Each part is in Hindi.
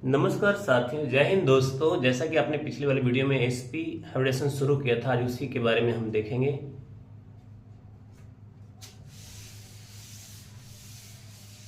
नमस्कार साथियों, जय हिंद दोस्तों। जैसा कि आपने पिछली वाली वीडियो में एसपी हाइब्रिडेशन शुरू किया था, आज उसी के बारे में हम देखेंगे।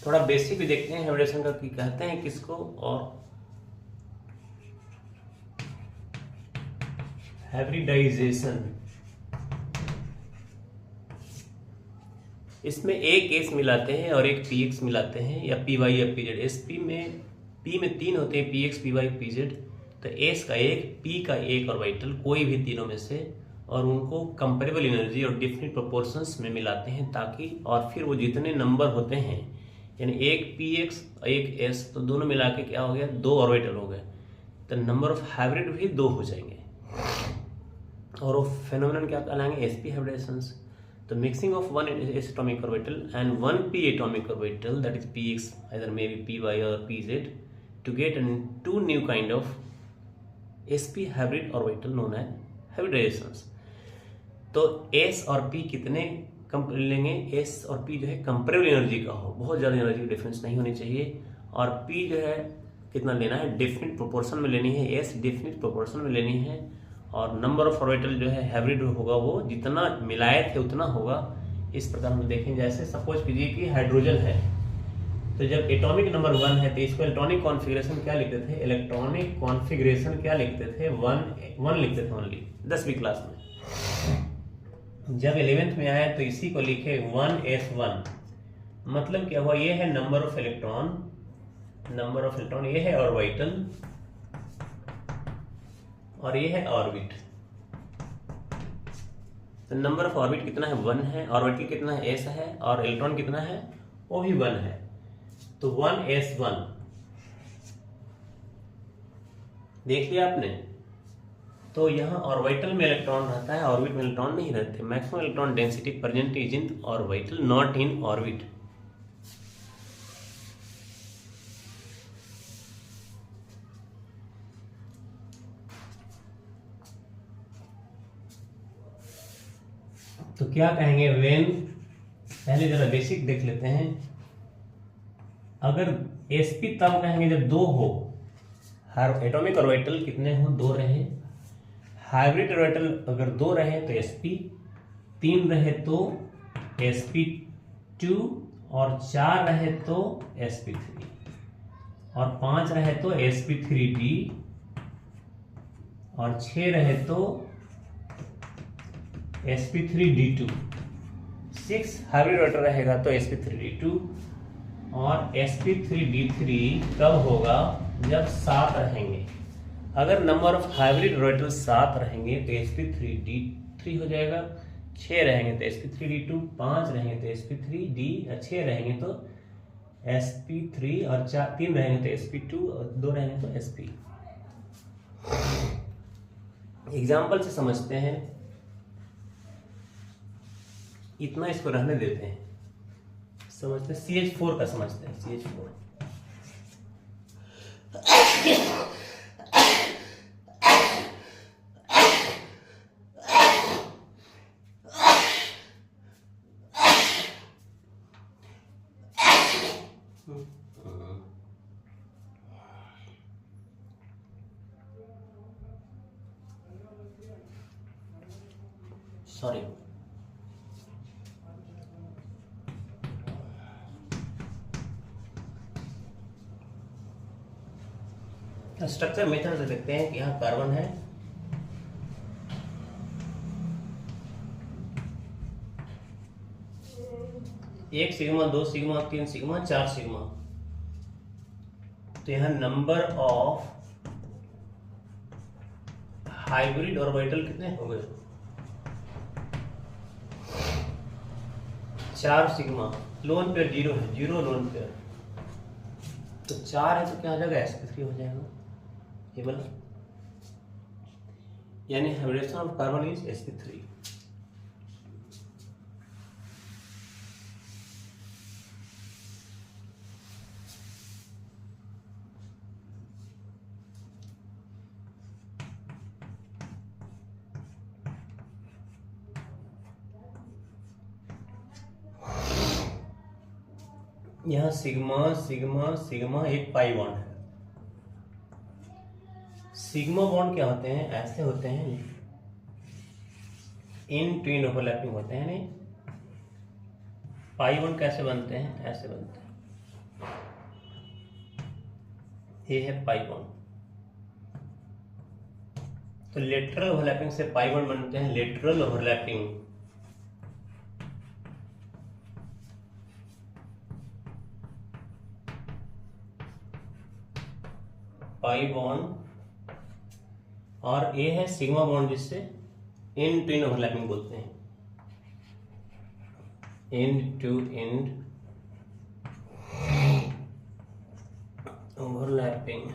थोड़ा बेसिक भी देखते हैं हाइब्रिडेशन का कि कहते हैं किसको, और हाइब्रिडाइजेशन। इसमें एक एस मिलाते हैं और एक पी एक्स मिलाते हैं, या पी वाई या पी जेड। एसपी में पी में तीन होते हैं, P X, P Y, P Z. तो एस का एक, पी का एक ऑर्बिटल, कोई भी तीनों में से, और उनको कंपेरेबल एनर्जी और डिफरेंट प्रोपोर्शंस में मिलाते हैं ताकि, और फिर वो जितने नंबर होते हैं, यानी एक पी एक्स एक एस, तो दोनों मिला के क्या हो गया, दो ऑर्बिटल हो गए। तो नंबर ऑफ हाइब्रिड भी दो हो जाएंगे, और वो फेनोमेनन क्या कहलाएंगे, SP हाइब्रिडेशंस। The mixing of one s atomic orbital and one p atomic orbital, that is px, either maybe py or pz, to get two new kind of sp hybrid orbital known as hybridations. तो s और p कितने कम लेंगे, s और p जो है कंपेरेबल एनर्जी का हो, बहुत ज़्यादा एनर्जी की डिफरेंस नहीं होनी चाहिए, और p जो है कितना लेना है, डेफिनेट प्रोपोर्शन में लेनी है, s डेफिनेट प्रोपोर्शन में लेनी है, और नंबर ऑफ ऑर्बिटल जो है हाइब्रिड होगा वो जितना मिलाए थे उतना होगा। इस प्रकार हम देखें, जैसे सपोज कीजिए कि हाइड्रोजन है, तो जब एटॉमिक नंबर 1 है तो इसको इलेक्ट्रॉनिक कॉन्फ़िगरेशन क्या लिखते थे, इलेक्ट्रॉनिक कॉन्फ़िगरेशन क्या लिखते थे, 1 लिखते थे ओनली 10वीं क्लास में। जब 11th में आया तो इसी को लिखे 1s1। मतलब क्या हुआ, ये है नंबर ऑफ इलेक्ट्रॉन, ये है ऑर्बिटल, और ये है ऑर्बिट। तो नंबर ऑफ ऑर्बिट कितना है, 1 है, ऑर्बिटल कितना है, s है, और इलेक्ट्रॉन कितना है, वो भी 1 है। तो 1s1 देख लिया आपने। तो यहाँ ऑर्बिटल में इलेक्ट्रॉन रहता है, ऑर्बिट में इलेक्ट्रॉन नहीं रहते। Maximum electron density present is in orbital, not in orbit. तो क्या कहेंगे, वेन, पहले जरा बेसिक देख लेते हैं। अगर sp तब कहेंगे जब दो हो, हर एटॉमिक ऑर्बिटल कितने हो, दो रहे। हाइब्रिड ऑर्बिटल अगर दो रहे तो sp, तीन रहे तो sp2, और चार रहे तो sp3, और पांच रहे तो sp3d, और छह रहे तो sp3d2। 6 हाइब्रिड ऑर्बिटल रहेगा तो sp3d2, और sp3d3 कब होगा, जब 7 रहेंगे। अगर नंबर ऑफ हाइब्रिड ऑर्बिटल 7 रहेंगे तो sp3d3 हो जाएगा, 6 रहेंगे तो sp3d2, 5 रहेंगे तो sp3d, 6 रहेंगे तो sp3, और 3 रहेंगे तो sp2, और 2 रहेंगे तो sp। एग्जाम्पल से समझते हैं, इतना इसको रहने देते हैं, समझते हैं। CH4 का समझते हैं, CH4। सॉरी, स्ट्रक्चर मेथड से देखते हैं कि यहाँ कार्बन है, एक सिग्मा, दो सिग्मा, तीन सिग्मा, चार सिग्मा। तो यहाँ नंबर ऑफ हाइब्रिड ऑर्बिटल कितने हो गए, 4 सिग्मा। लोन पेयर 0 है, 0 लोन पेयर, तो 4 है तो क्या हो जाएगा, sp3 हो जाएगा ये वाला, यानी hybridisation of carbon is sp3। यहाँ सिग्मा सिग्मा सिग्मा एक पाई बॉन्ड है, सिग्मा बॉन्ड क्या होते हैं, ऐसे होते हैं, इन ट्विन ओवरलैपिंग होते हैं। नहीं, पाई बॉन्ड कैसे बनते हैं, ऐसे बनते हैं। ये है पाई बॉन्ड। तो लेटरल ओवरलैपिंग से पाई बॉन्ड बनते हैं। लेटरल ओवरलैपिंग पाई बॉन्ड, और ये है सिग्मा बॉन्ड जिससे इन ट्विन ओवरलैपिंग बोलते हैं। End to end overlapping.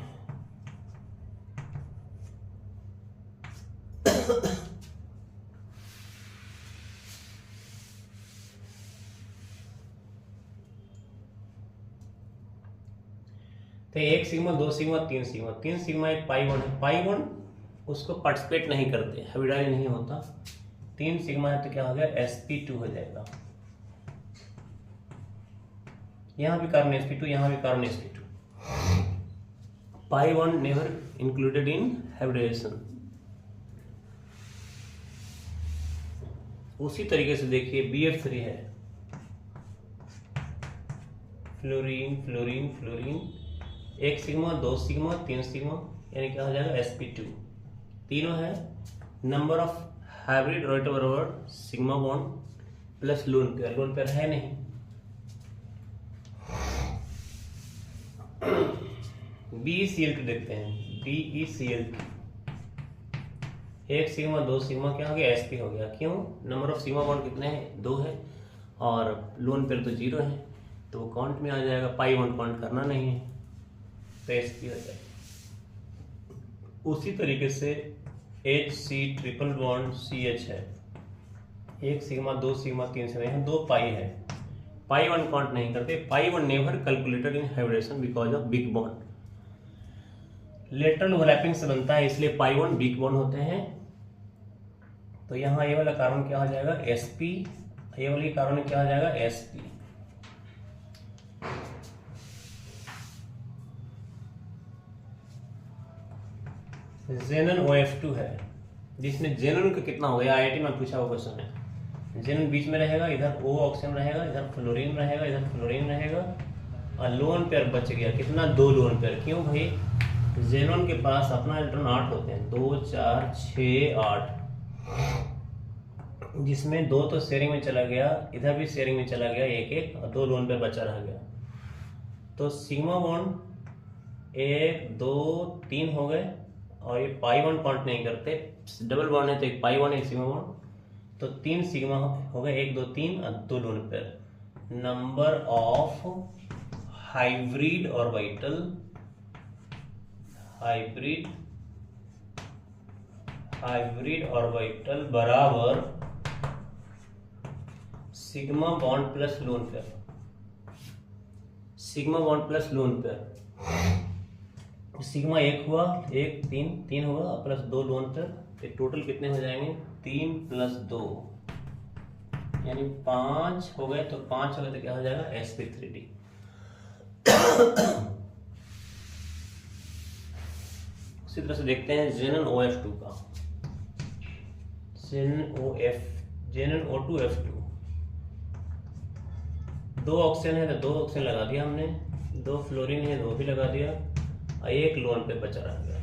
तो एक सिग्मा, दो सिग्मा, तीन सिग्मा। तीन सिग्मा एक पाई बॉन्ड है। पाई बॉन्ड उसको पार्टिसिपेट नहीं करते, हाइब्रिडाइज नहीं होता। तीन सिग्मा है तो क्या हो गया, sp2 हो जाएगा। यहां भी कार्बन sp2, यहां भी carbon sp2। Pi bond never included in hybridisation. उसी तरीके से देखिए BF3 है, फ्लोरीन फ्लोरीन फ्लोरीन, एक सिग्मा, दो सिग्मा, तीन सिग्मा, यानी क्या हो जाएगा, sp2। तीनों है। नंबर ऑफ हाइब्रिड रोटेट बराबर sigma bond plus lone pair. Lone pair है नहीं। BeCl2 देखते हैं। BeCl2, एक सिग्मा, दो सिग्मा, क्या हो गया, sp हो गया। क्यों, नंबर ऑफ सिग्मा बॉन्ड कितने हैं, 2 है, और लोन पेयर तो 0 है, तो वो काउंट में आ जाएगा। पाई बॉन्ड काउंट करना नहीं है, तो sp हो जाएगा। उसी तरीके से HC ट्रिपल बॉन्ड CH है, एक सिग्मा, दो सिग्मा, तीन सिग्मा, यहाँ 2 पाई है। पाई वन काउंट नहीं करते। Pi one never calculated in hybridisation because of big bond. Lateral overlapping से बनता है, इसलिए पाई वन बिग बॉन्ड होते हैं। तो यहाँ ये वाला कार्बन क्या हो जाएगा, sp, ये वाली कार्बन क्या हो जाएगा, sp। जेनन OF2 है, जिसमें जेनन का कितना हो गया, IIT में पूछा हुआ क्वेश्चन है। जेनन बीच में रहेगा, इधर O ऑक्सीजन रहेगा, इधर फ्लोरीन रहेगा, इधर फ्लोरीन रहेगा, और लोन पेयर बच गया कितना, 2 लोन पेयर। क्यों भाई, जेनन के पास अपना इलेक्ट्रॉन 8 होते हैं, 2 4 6 8, जिसमें 2 तो शेयरिंग में चला गया, इधर भी शेयरिंग में चला गया एक एक, और 2 लोन पेयर बचा रह गया। तो सिग्मा बॉन्ड 1 2 3 हो गए, और ये पाई वन काउंट नहीं करते। डबल बॉन्ड है तो एक पाई वन, एक सिग्मा बॉन्ड, तो 3 सिग्मा हो गए, 1 2 3 और 2 lone pair. Number of hybrid orbital, hybrid orbital बराबर sigma bond plus lone pair. Sigma bond plus lone pair, sigma 1 हुआ, 1 3 3 होगा, प्लस 2 लोन पेयर, तो टोटल कितने हो जाएंगे, 3 + 2 यानी 5 हो गए। तो 5 हो गए तो क्या हो जाएगा, sp3d। उसी तरह से देखते हैं जेनन OF2 का। जेनन O2F2, 2 ऑक्सीजन है तो 2 ऑक्सीजन लगा दिया हमने, 2 फ्लोरीन है तो वो भी लगा दिया, और 1 लोन पे बचा रह गया।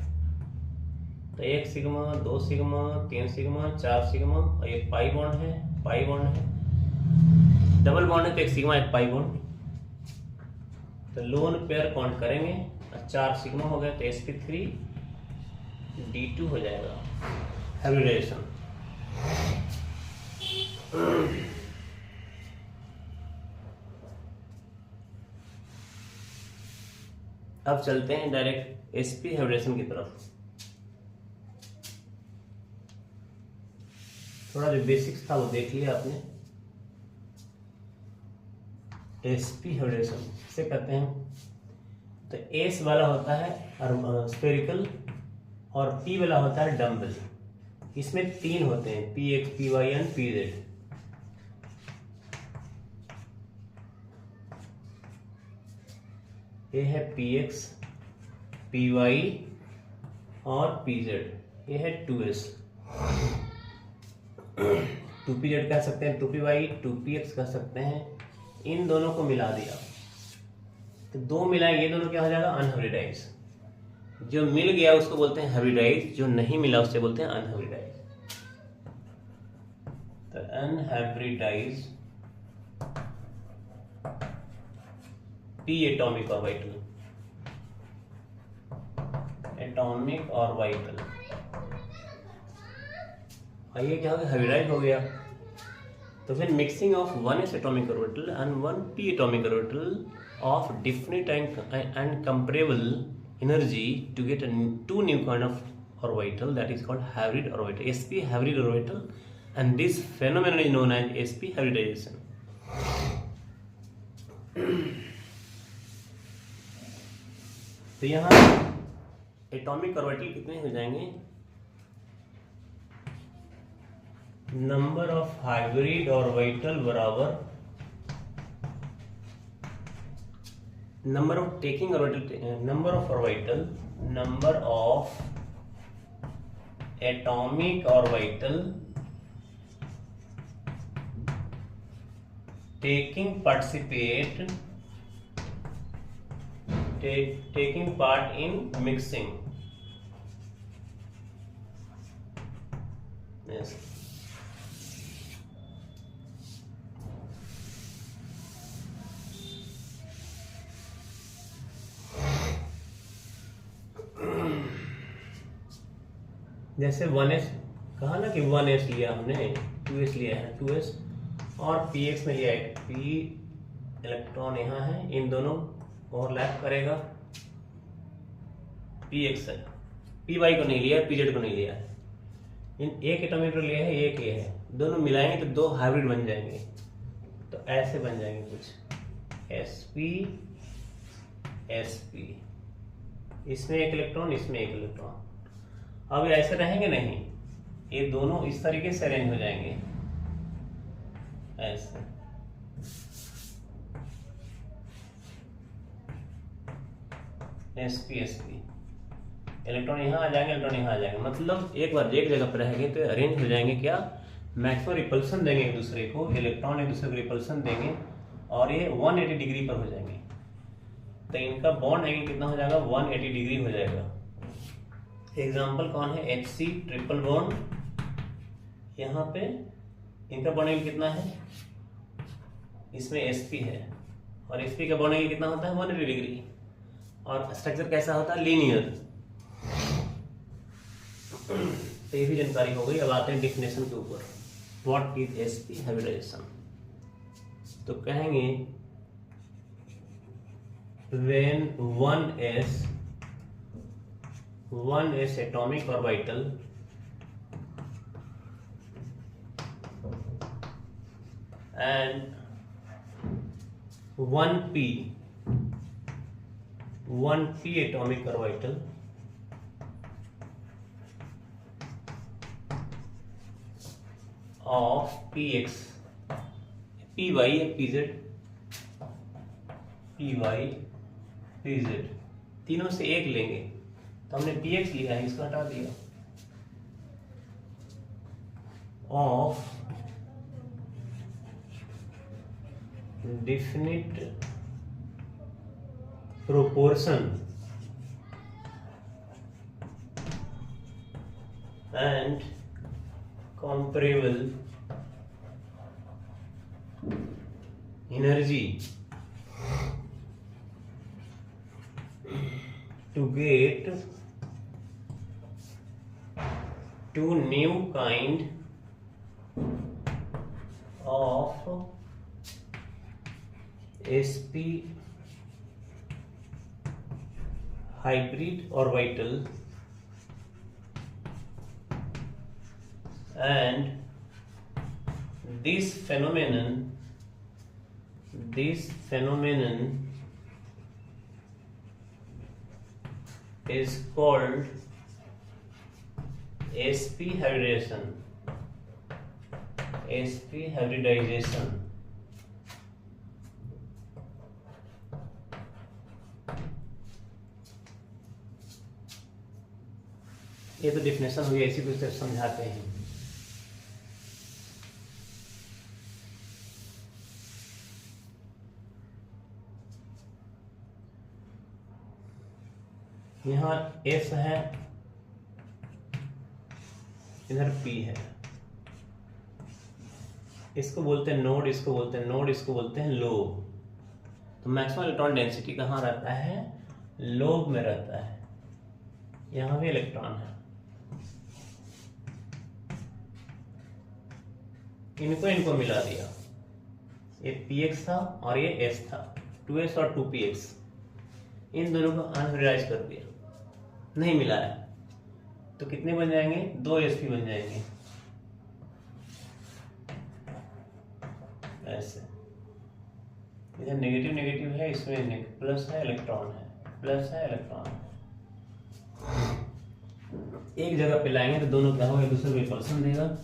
तो 1 सिग्मा, 2 सिग्मा, 3 सिग्मा, 4 सिग्मा, और ये पाई बॉन्ड है, पाई बॉन्ड है। डबल बॉन्ड है तो 1 सिग्मा 1 पाई बॉन्ड, तो लोन पेयर काउंट करेंगे, और 4 सिग्मा हो गया तो sp3d2 हो जाएगा हाइब्रिडाइजेशन। अब चलते हैं डायरेक्ट sp हाइब्रिडेशन की तरफ। थोड़ा जो बेसिक्स था वो देख लिया आपने। sp हाइब्रिडेशन से कहते हैं, तो s वाला होता है स्फेरिकल, और p वाला होता है डम्बल। इसमें 3 होते हैं, px py एंड pz। ये है px py और pz, ये है 2s। 2pz कह सकते हैं, 2py, 2px कह सकते हैं। इन दोनों को मिला दिया तो दो मिलाएं, ये दोनों क्या हो जाएगा, अनहाइब्रिडाइज। जो मिल गया उसको बोलते हैं हाइब्रिडाइज, जो नहीं मिला उससे बोलते हैं अनहाइब्रिडाइज। तो unhybridised p atomic orbital, atomic orbital, ये क्या हो गया, हाइब्रिडाइज हो गया। तो फिर mixing of 1s atomic orbital and 1p atomic orbital of definite and comparable energy to get two new kind of orbital, that is called hybrid orbital, sp hybrid orbital, and this phenomenon is known as sp hybridization. तो यहाँ एटॉमिक ऑर्बिटल कितने हो जाएंगे, नंबर ऑफ हाइब्रिड ऑर्बिटल बराबर number of taking orbital, number of orbital, number of atomic orbital taking part in mixing. Yes. जैसे 1s कहा ना कि 1s लिया हमने, 2s लिया है 2s, और px में लिया है p इलेक्ट्रॉन यहाँ है, इन दोनों ओवरलैप करेगा। px है, py को नहीं लिया, pz को नहीं लिया है, इन एक एटॉमिक लिया है, एक ये है, दोनों मिलाएंगे तो दो हाइब्रिड बन जाएंगे। तो ऐसे बन जाएंगे कुछ sp sp, इसमें एक इलेक्ट्रॉन, इसमें एक इलेक्ट्रॉन। अब ऐसे रहेंगे नहीं, ये दोनों इस तरीके से अरेंज हो जाएंगे ऐसे। sp sp, इलेक्ट्रॉन यहाँ आ जाएंगे, इलेक्ट्रॉन यहाँ आ जाएंगे, मतलब एक बार एक जगह पर रहेंगे तो अरेंज हो जाएंगे। क्या, मैक्सिमम रिपल्सन देंगे एक दूसरे को, इलेक्ट्रॉन एक दूसरे को रिपल्सन देंगे और ये 180 डिग्री पर हो जाएंगे। तो इनका बॉन्ड एंगल कितना हो जाएगा, 180 डिग्री हो जाएगा। एग्जाम्पल कौन है, HC ट्रिपल बॉन्ड, यहाँ पे इनका बॉन्ड एंगल कितना है, इसमें sp है और sp का बॉन्ड एंगल कितना होता है, 180 डिग्री, और स्ट्रक्चर कैसा होता है, लीनियर। तो ये भी जानकारी हो गई। अब आते हैं डेफिनेशन के ऊपर, व्हाट इज sp हाइब्रिडाइजेशन। तो कहेंगे when 1s atomic orbital and 1p atomic orbital of px, py या pz, तीनों से एक लेंगे, तो हमने px लिया है, इसको हटा दिया, of definite proportion and comparable energy to get two new kind of sp hybrid orbital and this phenomenon is called sp hybridization. ये तो डेफिनेशन हो गया, इसी को सिर्फ समझाते हैं। यहाँ S है, इधर P है, इसको बोलते हैं नोड, इसको बोलते हैं नोड, इसको बोलते हैं लोब। तो मैक्सिमम इलेक्ट्रॉन डेंसिटी कहाँ रहता है? लोब में रहता है। यहाँ भी इलेक्ट्रॉन है, इनको मिला दिया, ये px था और ये s था, 2s और 2px, इन दोनों को अनहाइब्रिडाइज कर दिया, नहीं मिलाया, तो कितने बन जाएंगे? 2 sp बन जाएंगे ऐसे। इधर नेगेटिव नेगेटिव है, इसमें प्लस है, इलेक्ट्रॉन है, प्लस है, इलेक्ट्रॉन है। एक जगह पे लाएंगे तो दोनों क्या होगा? एक दूसरे को रिपल्सन देगा।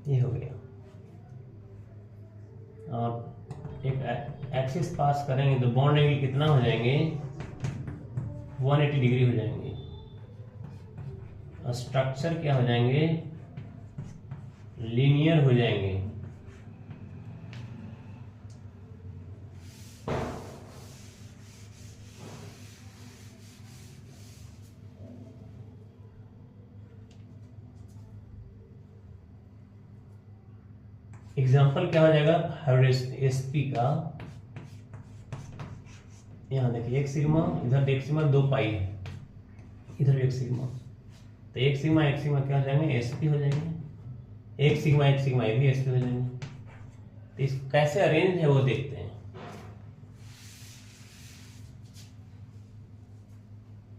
ये हो गया। और एक एक्सिस पास करेंगे तो बॉन्ड एंगल कितना हो जाएंगे? 180 डिग्री हो जाएंगे। और स्ट्रक्चर क्या हो जाएंगे? लीनियर हो जाएंगे। एग्जाम्पल क्या हो जाएगा? sp का, यहाँ देखिए एक सिग्मा, इधर एक सिग्मा, 2 पाई है, इधर एक सिग्मा, तो एक सिग्मा क्या हो जाएंगे? sp हो जाएंगे। एक सिग्मा ये भी sp हो जाएंगे। तो इसको कैसे अरेंज है वो देखते हैं।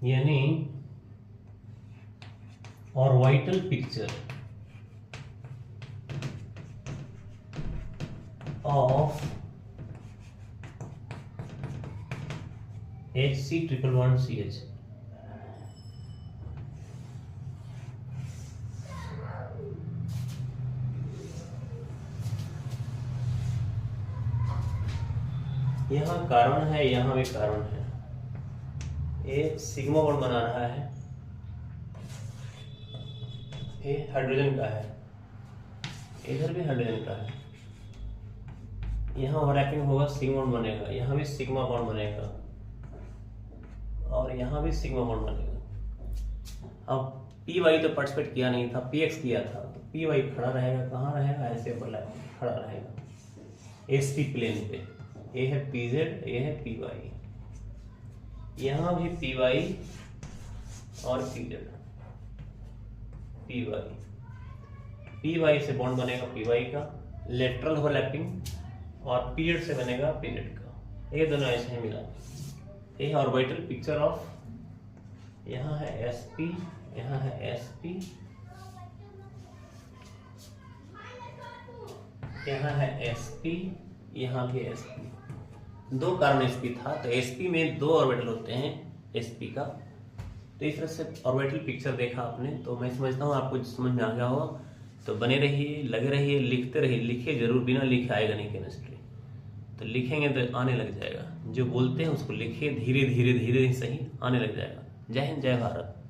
यानी ऑर्बिटल पिक्चर of HC111CH। यहाँ कार्बन है, यहाँ भी कार्बन है, ये सिग्मा बॉन्ड बना रहा है, ये हाइड्रोजन का है, इधर भी हाइड्रोजन का है, यहाँ ओवरलैपिंग होगा, सिग्मा बॉन्ड बनेगा, यहाँ भी सिग्मा बॉन्ड बनेगा और यहाँ भी सिग्मा बॉन्ड बनेगा। अब पी वाई तो पार्टिसिपेट किया नहीं था, पी एक्स किया था, तो पी वाई खड़ा रहेगा, कहाँ रहेगा? ऐसे ओवरलैपिंग खड़ा रहेगा एस पी प्लेन पे। ये है पी जेड, ये है पी वाई, यहाँ भी पी वाई और पी जेड, पी वाई से बॉन्ड बनेगा पी वाई का, लेटरल ओवरलैपिंग, और पीरियड से बनेगा पीरियड का। ये दोनों ऐसे ही मिला। ये है ऑर्बिटल पिक्चर ऑफ, यहाँ है sp, यहाँ है sp, यहाँ है sp, यहाँ भी sp। 2 कार्बन sp था, तो sp में 2 ऑर्बिटल होते हैं sp का। तो इस तरह से ऑर्बिटल पिक्चर देखा आपने, तो मैं समझता हूँ आपको समझ में आ गया होगा। तो बने रहिए, लगे रहिए, लिखते रहिए, लिखिए जरूर, बिना लिखे आएगा नहीं केमिस्ट्री। तो लिखेंगे तो आने लग जाएगा, जो बोलते हैं उसको लिखिए, धीरे धीरे धीरे सही आने लग जाएगा। जय हिंद, जय भारत।